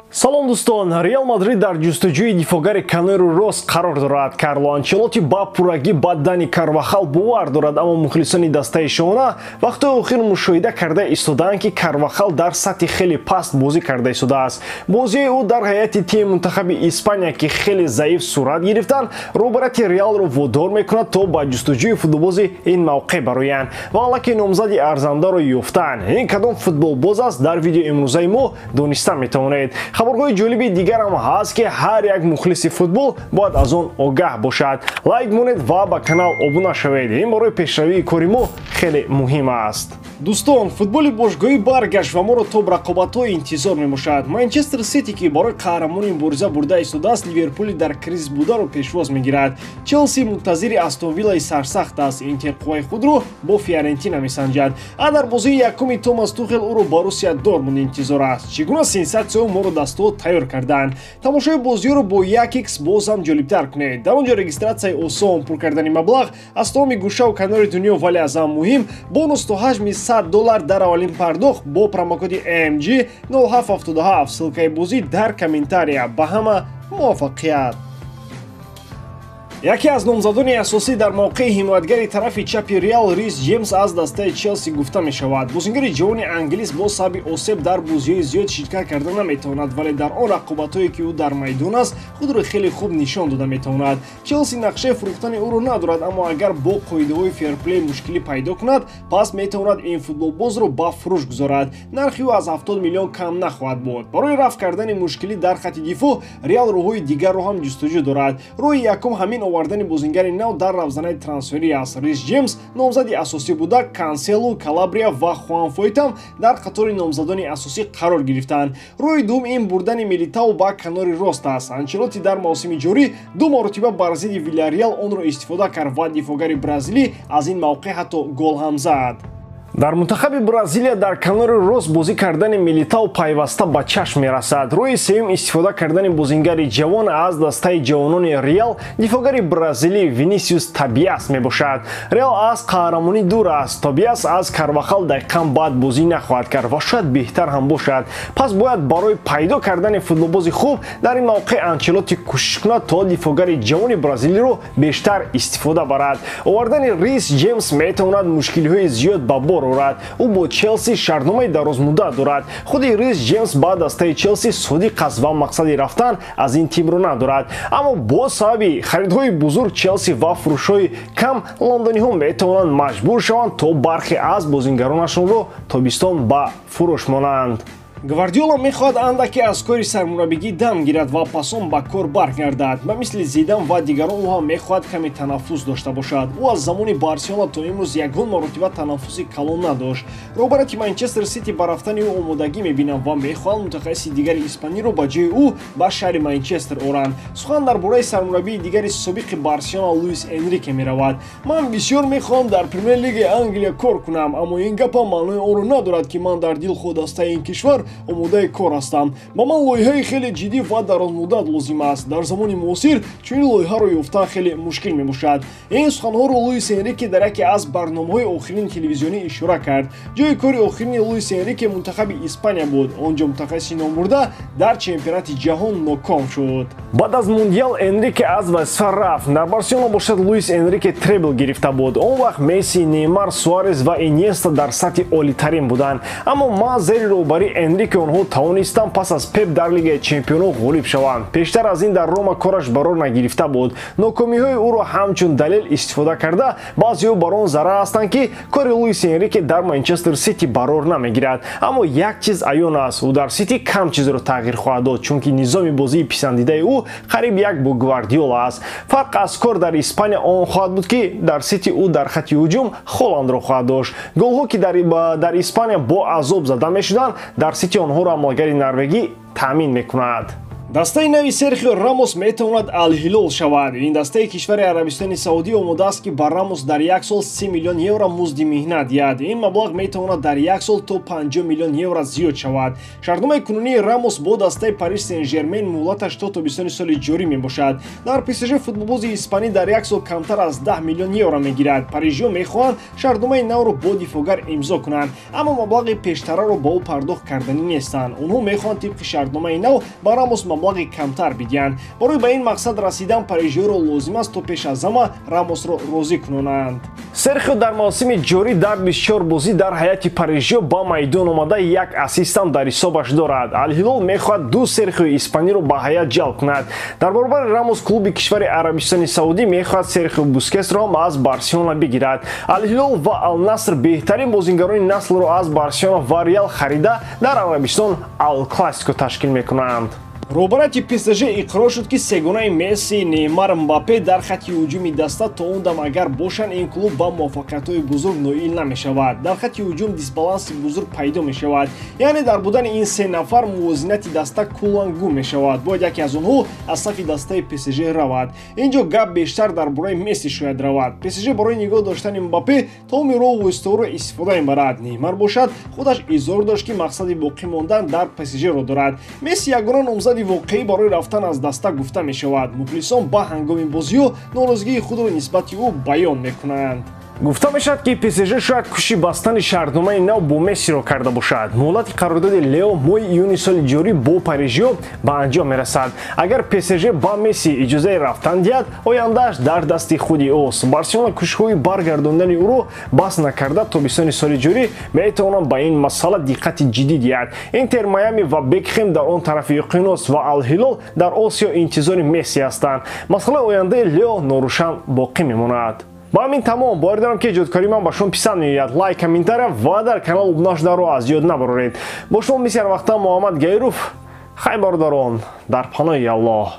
салом дӯстон, Реал Мадрид дар ҷустуҷӯи дифоъгари канори рост қарор дорад. Карло Анчелотти ба пуррагӣ ба Дани Карвахал бовар дорад, аммо мухлисони дастаи шона вақтҳои охир мушоҳида карда истодаанд, ки Карвахал дар сатҳи хеле паст бозӣ карда истодааст. Бозиҳои ӯ дар ҳайати тими мунтахаби Испания, ки хеле заиф сурат гирифтанд, роҳбарияти Реалро водор мекунад то ба ҷустуҷӯи футболбози ин мавқеъ бароянд ва аллакай номзади арзандаро ёфтанд. Ин кадом футболбоз аст? Дар видеои имрӯзаи мо дониста метавонед. Хабарҳои ҷолиби дигар ҳам ҳаст, ки ҳар як мухлиси футбол бояд аз он огаҳ бошад. Лайк монед ва ба канал обуна шавед. Ин барои пешравии кори мо хеле муҳим аст. Дӯстон, футболи бошгоҳӣ баргашт ва моро то рақобатҳои интизор мебошад. Манчестер Сити, ки барои қаҳрамонии бориза бурда истодааст, Ливерпули дар кризис бударо пешвоз мегирад. Челси мунтазири Астон Виллаи сарсахт аст. Интер қувваи худро бо Фиорентина месанҷад. А дар бозии якуми Томас Тухел ӯро Боруссия Дортмунд интизор аст. Чӣ гуна сенсатсияҳо моро дастҳо тайёр карданд? Тамошои бозиҳоро бо 1x боз ҳам ҷолибтар кунед. Дар он ҷо регистратсияи осон, пур кардани маблағ аз тамоми гӯшаву канори дунё, вале аз ҳам муҳим, бонус то ҳаҷми $100 дар аввалин пардохт бо промокоди AMG 0777. Ссилкаи бозӣ дар комментария. Ба ҳама муваффақият. яке аз номзадони асосӣ дар мавқеи ҳимоятгари тарафи чапи Реал, Рис Джеймс аз дастаи Челси гуфта мешавад. Бозингари ҷавони англис бо сабаби осеб дар бозиҳои зиёд ширкат карда наметавонад, вале дар он рақобатҳое, ки ӯ дар майдон аст, худро хеле хуб нишон дода метавонад. Челси нақшаи фурӯхтани ӯро надорад, аммо агар бо қоидаҳои ферплей мушкилӣ пайдо кунад, пас метавонад ин футболбозро ба фурӯш гузорад. Нархи ӯ аз 70 миллион кам нахоҳад буд. Барои рафт кардани мушкилӣ дар хатти дифоъ, Реал роҳҳои дигарро ҳам ҷустуҷӯ дорад. Роҳи якум ҳамин овардани бозингари нав дар равзанаи трансферӣ аст. Рис Джеймс номзади асосӣ буда, Кансело, Калабрия ва Хуан Фойтам дар қатори номзадони асосӣ қарор гирифтанд. Роҳи дуввум ин бурдани Милитау ба канори рост аст. Анчелотти дар мавсими ҷорӣ ду маротиба бар зидди Вильяреал онро истифода кард ва дифоъгари бразилӣ аз ин мавқеъ ҳатто гол ҳам зад. Дар мунтахаби Бразилия дар канори рост бозӣ кардани Милитау пайваста ба чашм мерасад. Роҳи сеюм истифода кардани бозингари ҷавон аз дастаи ҷавонони Реал, дифоъгари бразилӣ Винисиус Тобиас мебошад. Реал аз қаҳрамонӣ дур аст. Тобиас аз Карвахал дақиқан баъд бозӣ нахоҳад кард ва шояд беҳтар ҳам бошад. Пас бояд барои пайдо кардани футболбози хуб дар ин мавқеъ Анчелотти кӯшиш кунад то дифоъгари ҷавони бразилиро бештар истифода барад. Овардани Рис Джеймс метавонад мушкилиҳои зиёд ба бор орад. ӯ бо Челси шартномаи дарозмуддат дорад. худи Рис Джеймс ба дастаи Челси содиқ аст ва мақсади рафтан аз ин тимро надорад. Аммо бо сабаби харидҳои бузург Челси ва фурӯшҳои кам, лондониҳо метавонанд маҷбур шаванд то бархе аз бозингаронашонро тобистон ба фурӯш монанд. Гвардиола мехоҳад андаке аз кори сармураббигӣ дам гирад ва пасон ба кор баргардад. Ба мисли Зидан ва дигарон ӯ ҳам мехоҳад каме танаффус дошта бошад. ӯ аз замони Барселона то имрӯз ягон маротиба танаффуси калон надошт. роҳбарияти Манчестер Сити ба рафтани ӯ омодагӣ мебинанд ва мехоҳанд мутахассиси дигари испаниро ба ҷои ӯ ба шаҳри Манчестер оранд. Сухан дар бораи сармураббии дигари собиқи Барселона Луис Энрике меравад. ман бисёр мехоҳам дар Премер Лигаи Англия кор кунам, аммо ин гапам маънои онро надорад, ки ман дар дилхоҳ дастаи ин кишвар омодаи кор ҳастам. ба ман лоиҳаи хеле ҷиддӣ ва дарозмуддат лозим аст. дар замони муосир чунин лоиҳаро ёфтан хеле мушкил мебошад. ин суханҳоро Луис Энрике дар яке аз барномаҳои охирини телевизионӣ ишора кард. ҷои кори охирини Луис Энрике мунтахаби Испания буд. он ҷо мутахассиси номбурда дар чемпионати ҷаҳон ноком шуд. баъд аз мундиал Энрике аз вазифа рафт. дар Барселона бошад Луис Энрике требл гирифта буд. он вақт Месси, Неймар, Суарес ва Иньеста дар сатҳи олитарин буданд. аммо ман зери роҳбари Энрике онҳо тавонистанд пас аз Пеп дар Лигаи Чемпионҳо ғолиб шаванд. пештар аз ин дар Рома кораш барор нагирифта буд. нокомиҳои ӯро ҳамчун далел истифода карда, баъзеҳо бар он зарра ҳастанд, ки кори Луис Энрике дар Манчестер Сити барор намегирад. аммо як чиз аён аст, ӯ дар Сити кам чизро тағйир хоҳад дод, чунки низоми бозии писандидаи ӯ қариб як бо Гвардиола аст. фарқ аз кор дар Испания он хоҳад буд, ки дар Сити ӯ дар хатти ҳуҷум Холландро хоҳад дошт. голҳо, ки дар Испания бо азоб зада мешуданд, дар Сити онҳоро амалгари норвегӣ таъмин мекунад. дастаи нави Серхио Рамос метавонад Ал-Ҳилол шавад. Ин дастаи кишвари Арабистони Саудӣ омодааст ки ба Рамос дар як сол 30 миллион евро музди меҳнат диҳад. Ин маблағ метавонад дар як сол то 50 миллион евро зиёд шавад. Шартномаи кунунии Рамос бо дастаи Париж Сен-Жермен муҳлаташ то тобистони соли ҷорӣ мебошад. Дар ПСЖ футболбози испанӣ дар як сол камтар аз 10 миллион евро мегирад. Парижиё мехоҳанд шартномаи навро бо дифоъгар имзо кунанд, аммо маблағи пештараро ба ӯ пардохт карданӣ нестанд. Онҳо мехоҳанд тибқи шартномаи нав ба Рамос маблағи камтар бидиҳанд. Барои ба ин мақсад расидан парижиёро лозим аст то пеш аз ҳама Рамосро розӣ кунонанд. Серхио дар мавсими ҷорӣ дар 24 бозӣ дар ҳайати парижиё ба майдон омада як ассистам дар ҳисобаш дорад. Ал-Ҳилол мехоҳад ду Серхиои испаниро ба ҳайат ҷалб кунад. Дар баробари Рамос клуби кишвари Арабистони Саудӣ мехоҳад Серхио Бускетсро аз Барселона бигирад. Ал-Ҳилол ва Ал-Наср беҳтарин бозингарони наслро аз Барселона ва Реал харида дар Арабистон Ал-Классико ташкил мекунанд. Роҳбарати ПСЖ иқрор шуд ки сегонаи Месси, Неймар, Мбаппе дар хатти ҳуҷуми даста то он дам агар бошанд ин клуб ба муваффақиятҳои бузург ноил намешавад. Дар хатти ҳуҷум дисбаланси бузург пайдо мешавад. Яъне дар будани ин се нафар мувозинати даста куллан гум мешавад. Бояд яке аз онҳо аз сафи дастаи ПСЖ равад. Ин ҷо гап бештар дар бораи Месси шояд равад. ПСЖ барои нигоҳ доштани Мбаппе тамоми роҳу воисторуро истифода мебарад. Неймар бошад худаш изҳор дошт ки мақсади боқӣ мондан дар ПСЖ-ро дорад. Месси ягона номзади воқеӣ барои рафтан аз даста гуфта мешавад. Мухлисон ба ҳангоми бозиҳо норозигии худро нисбати ӯ баён мекунанд. гуфта мешавад ки ПСЖ шояд кӯшиши бастани шартномаи нав бо Мессиро карда бошад. муҳлати қарордоди Лео моҳи июни соли ҷорӣ бо Парижиё ба анҷом мерасад. Агар ПСЖ ба Месси иҷозаи рафтан диҳад, ояндааш дар дасти худи ӯст. Барселона кӯшишҳои баргардондани ӯро бас накарда тобистони соли ҷорӣ метавонанд ба ин масъала диққати ҷиддӣ диҳад. Интер Майами ва Бекхем дар он тарафи уқёнус ва Ал-Ҳилол дар Осиё интизори Месси ҳастанд. масъалаи ояндаи Лео норӯшан боқӣ мемонад. ба ҳамин тамом бовар дорам ки эҷодкории ман ба шумо писанд меояд. лайк, комментария ва дар канал обуна шуданро аз ёд набароред. бо шумо мисли ҳар вақта Муҳаммад Гайров. хай бародарон, дар паноҳи Аллоҳ.